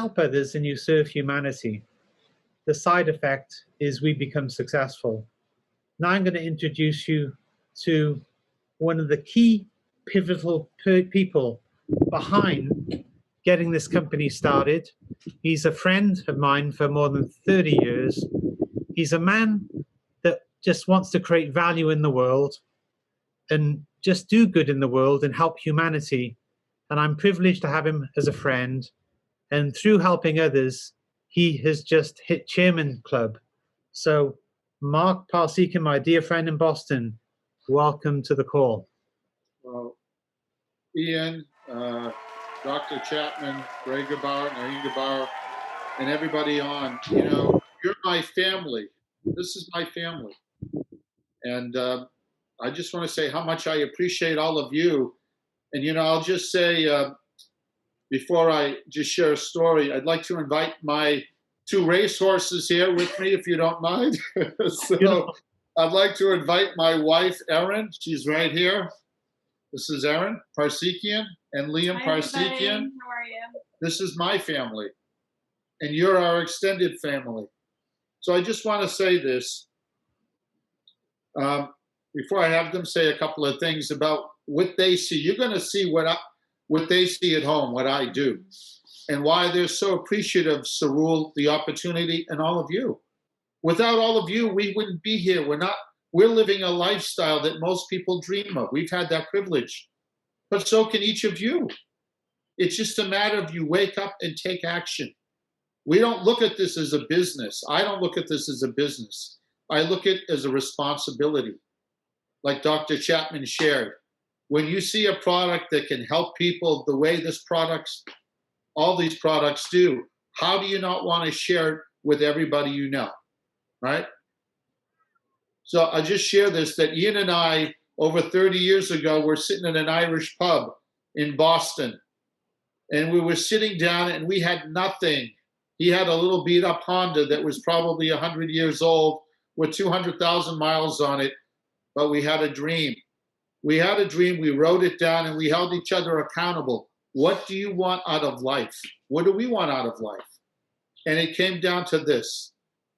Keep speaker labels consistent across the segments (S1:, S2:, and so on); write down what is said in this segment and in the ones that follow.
S1: help others and you serve humanity, the side effect is we become successful. Now I'm going to introduce you to one of the key pivotal people behind getting this company started. He's a friend of mine for more than 30 years. He's a man that just wants to create value in the world and just do good in the world and help humanity. And I'm privileged to have him as a friend. And through helping others, he has just hit Chairman Club. So Mark Parsekian, my dear friend in Boston, welcome to the call.
S2: Well, Ian, Dr. Chapman, Greg Gebauer, Naeem Gebauer, and everybody on, you're my family. This is my family. And I just want to say how much I appreciate all of you. And, I'll just say, before I just share a story, I'd like to invite my 2 racehorses here with me, if you don't mind. So I'd like to invite my wife, Erin. She's right here. This is Erin Parsekian and Liam Parsekian.
S3: How are you?
S2: This is my family, and you're our extended family. So I just want to say this before I have them say a couple of things about what they see. You're going to see what they see at home, what I do, and why they're so appreciative, Cerule, the opportunity, and all of you. Without all of you, we wouldn't be here. We're living a lifestyle that most people dream of. We've had that privilege, but so can each of you. It's just a matter of you wake up and take action. We don't look at this as a business. I don't look at this as a business. I look at it as a responsibility. Like Dr. Chapman shared, when you see a product that can help people the way all these products do, how do you not want to share it with everybody you know, right? So I'll just share this, that Ian and I, over 30 years ago, were sitting in an Irish pub in Boston. And we were sitting down and we had nothing. He had a little beat up Honda that was probably 100 years old with 200,000 miles on it, but we had a dream. We had a dream, we wrote it down, and we held each other accountable. What do you want out of life? What do we want out of life? And it came down to this.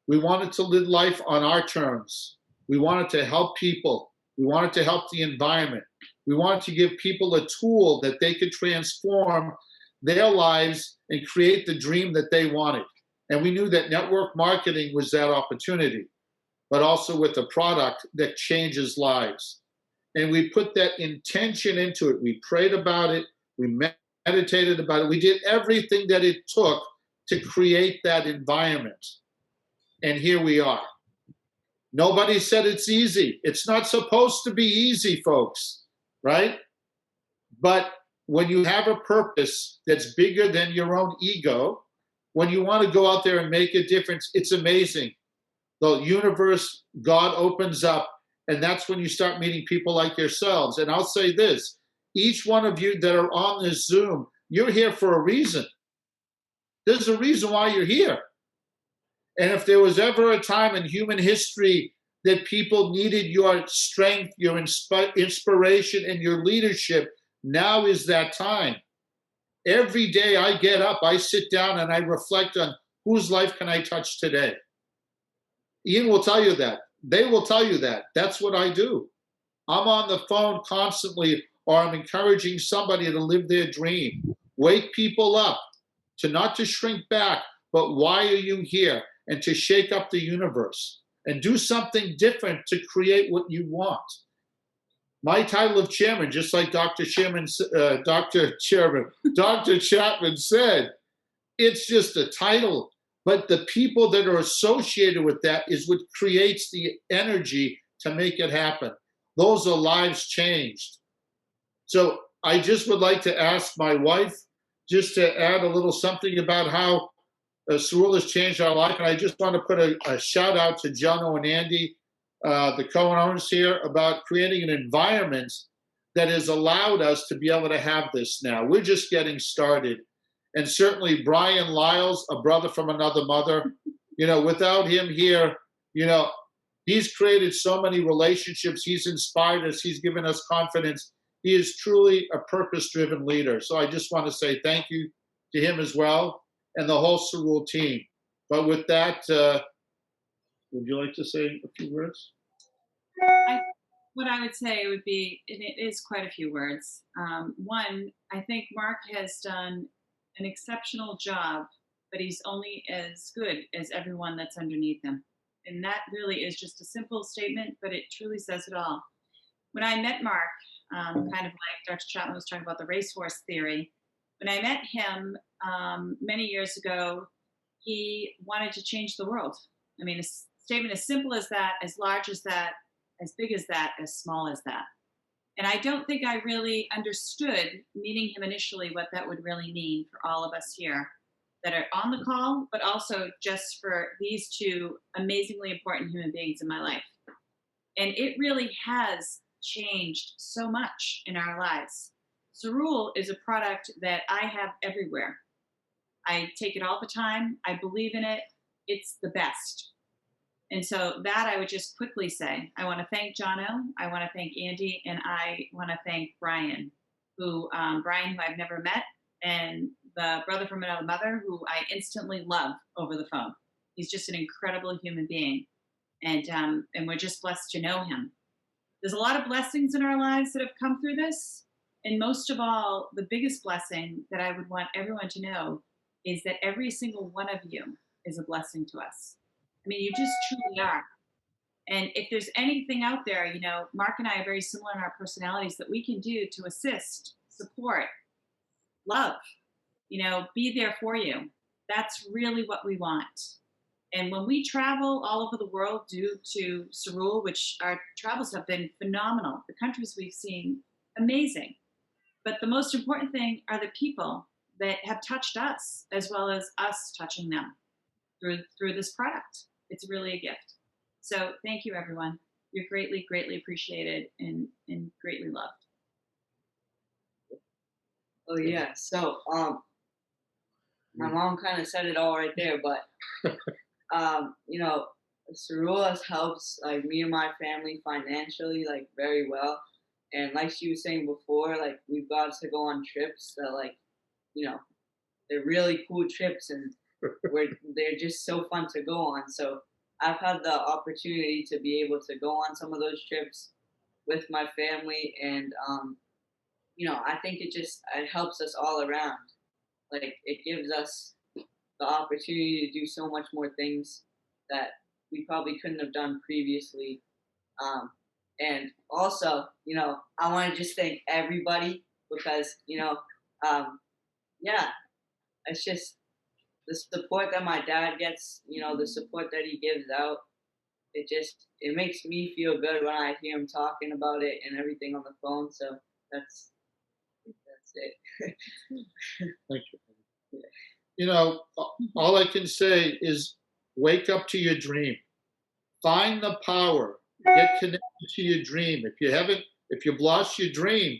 S2: We wanted to live life on our terms. We wanted to help people. We wanted to help the environment. We wanted to give people a tool that they could transform their lives and create the dream that they wanted. And we knew that network marketing was that opportunity, but also with a product that changes lives. And we put that intention into it. We prayed about it. We meditated about it. We did everything that it took to create that environment. And here we are. Nobody said it's easy. It's not supposed to be easy, folks, right? But when you have a purpose that's bigger than your own ego, when you want to go out there and make a difference, it's amazing. The universe, God opens up, and that's when you start meeting people like yourselves. And I'll say this, each one of you that are on this Zoom, you're here for a reason. There's a reason why you're here. And if there was ever a time in human history that people needed your strength, your inspiration, and your leadership, now is that time. Every day I get up, I sit down and I reflect on whose life can I touch today. Ian will tell you that. They will tell you that. That's what I do. I'm on the phone constantly, or I'm encouraging somebody to live their dream. Wake people up to not to shrink back, but why are you here? And to shake up the universe and do something different to create what you want. My title of chairman, just like Dr. Chapman said, it's just a title, but the people that are associated with that is what creates the energy to make it happen. Those are lives changed. So I just would like to ask my wife just to add a little something about how Cerule has changed our life. And I just want to put a shout out to Jono and Andy, the co-owners here, about creating an environment that has allowed us to be able to have this now. We're just getting started. And certainly Brian Lyles, a brother from another mother, without him here, he's created so many relationships. He's inspired us. He's given us confidence. He is truly a purpose-driven leader. So I just want to say thank you to him as well. and the whole Cerule team. But with that, would you like to say a few words?
S3: What I would say would be, and it is quite a few words. One, I think Mark has done an exceptional job, but he's only as good as everyone that's underneath him. And that really is just a simple statement, but it truly says it all. When I met Mark, kind of like Dr. Chapman was talking about the racehorse theory, when I met him many years ago, he wanted to change the world. I mean, a statement as simple as that, as large as that, as big as that, as small as that. And I don't think I really understood, meeting him initially, what that would really mean for all of us here that are on the call, but also just for these two amazingly important human beings in my life. And it really has changed so much in our lives. Cerule is a product that I have everywhere. I take it all the time. I believe in it. It's the best. And so that I would just quickly say, I want to thank Jono, I want to thank Andy, and I want to thank Brian, who I've never met, and the brother from another mother, who I instantly love over the phone. He's just an incredible human being, and we're just blessed to know him. There's a lot of blessings in our lives that have come through this, and most of all, the biggest blessing that I would want everyone to know is that every single one of you is a blessing to us. I mean, you just truly are. And if there's anything out there, you know, Mark and I are very similar in our personalities that we can do to assist, support, love, you know, be there for you. That's really what we want. And when we travel all over the world due to Cerule, which our travels have been phenomenal, the countries we've seen, amazing. But the most important thing are the people that have touched us, as well as us touching them through this product. It's really a gift. So thank you, everyone. You're greatly, greatly appreciated and greatly loved.
S4: Oh yeah. So my mom kind of said it all right there, but you know, Cerule helps like me and my family financially like very well. And like she was saying before, like we've got to go on trips that like, you know, they're really cool trips and they're just so fun to go on. So I've had the opportunity to be able to go on some of those trips with my family, and you know, I think it helps us all around. Like it gives us the opportunity to do so much more things that we probably couldn't have done previously. And also, you know, I want to just thank everybody because, you know, yeah, it's just the support that my dad gets, you know, the support that he gives out. It makes me feel good when I hear him talking about it and everything on the phone. So that's it.
S2: Thank you. You know, all I can say is wake up to your dream. Find the power. Get connected to your dream. If you've lost your dream,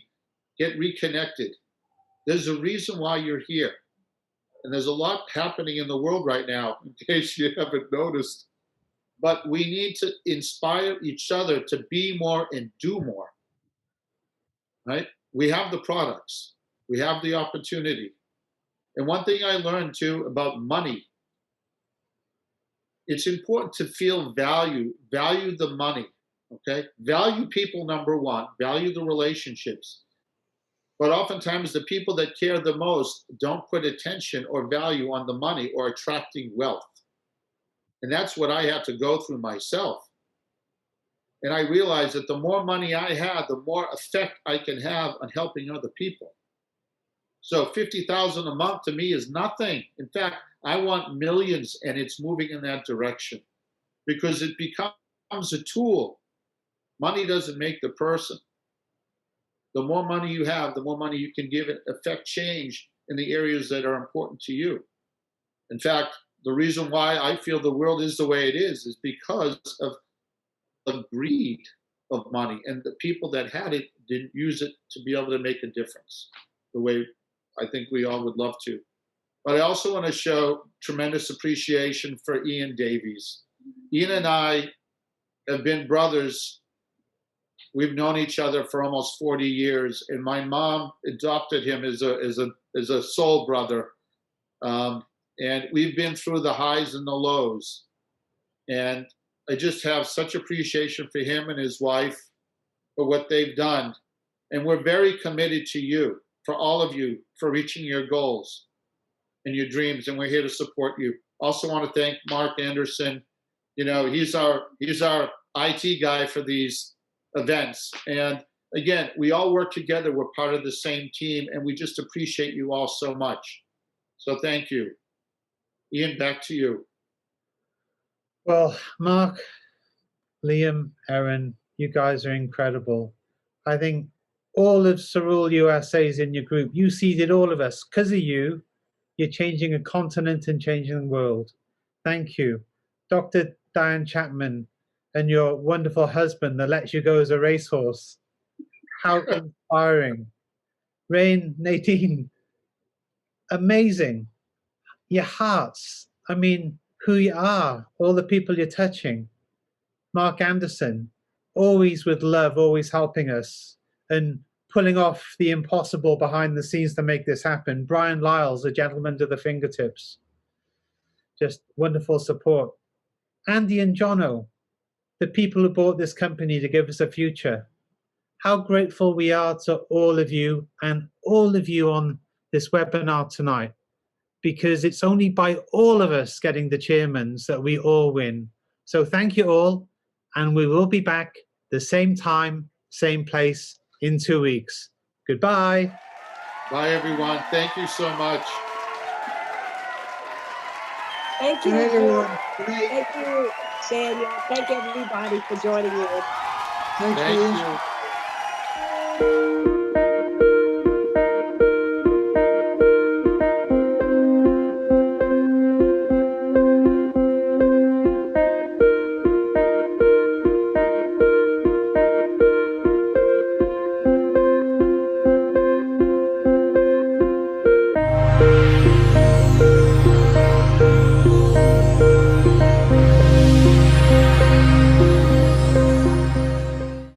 S2: get reconnected. There's a reason why you're here. And there's a lot happening in the world right now, in case you haven't noticed. But we need to inspire each other to be more and do more. Right? We have the products. We have the opportunity. And one thing I learned too about money, it's important to feel value the money, okay? Value people, number one, value the relationships. But oftentimes the people that care the most don't put attention or value on the money or attracting wealth. And that's what I had to go through myself. And I realized that the more money I had, the more effect I can have on helping other people. So $50,000 a month to me is nothing. In fact, I want millions, and it's moving in that direction because it becomes a tool. Money doesn't make the person. The more money you have, the more money you can give it, affect change in the areas that are important to you. In fact, the reason why I feel the world is the way it is because of the greed of money, and the people that had it didn't use it to be able to make a difference the way I think we all would love to. But I also want to show tremendous appreciation for Ian Davies. Ian and I have been brothers. We've known each other for almost 40 years, and my mom adopted him as a soul brother. And we've been through the highs and the lows. And I just have such appreciation for him and his wife for what they've done. And we're very committed to you, for all of you, for reaching your goals and your dreams. And we're here to support you. Also want to thank Mark Anderson. You know, he's our IT guy for these events. And again, we all work together. We're part of the same team, and we just appreciate you all so much. So thank you. Ian, back to you.
S1: Well, Mark, Liam, Erin, you guys are incredible. I think all of Cerule USA is in your group. You seeded all of us. Because of you, you're changing a continent and changing the world. Thank you. Dr. Diane Chapman and your wonderful husband that lets you go as a racehorse. How inspiring. Rain, Nadine, amazing. Your hearts, I mean, who you are, all the people you're touching. Mark Anderson, always with love, always helping us and pulling off the impossible behind the scenes to make this happen. Brian Lyles, a gentleman to the fingertips. Just wonderful support. Andy and Jono, the people who bought this company to give us a future. How grateful we are to all of you and all of you on this webinar tonight, because it's only by all of us getting the chairmans that we all win. So thank you all, and we will be back the same time, same place in 2 weeks. Goodbye.
S2: Bye, everyone. Thank you so much.
S5: Thank
S6: Good night,
S5: you.
S6: everyone. Good night.
S5: Thank you, Daniel. Thank everybody for joining in.
S6: Thanks,
S2: Thank
S6: Liam.
S2: you.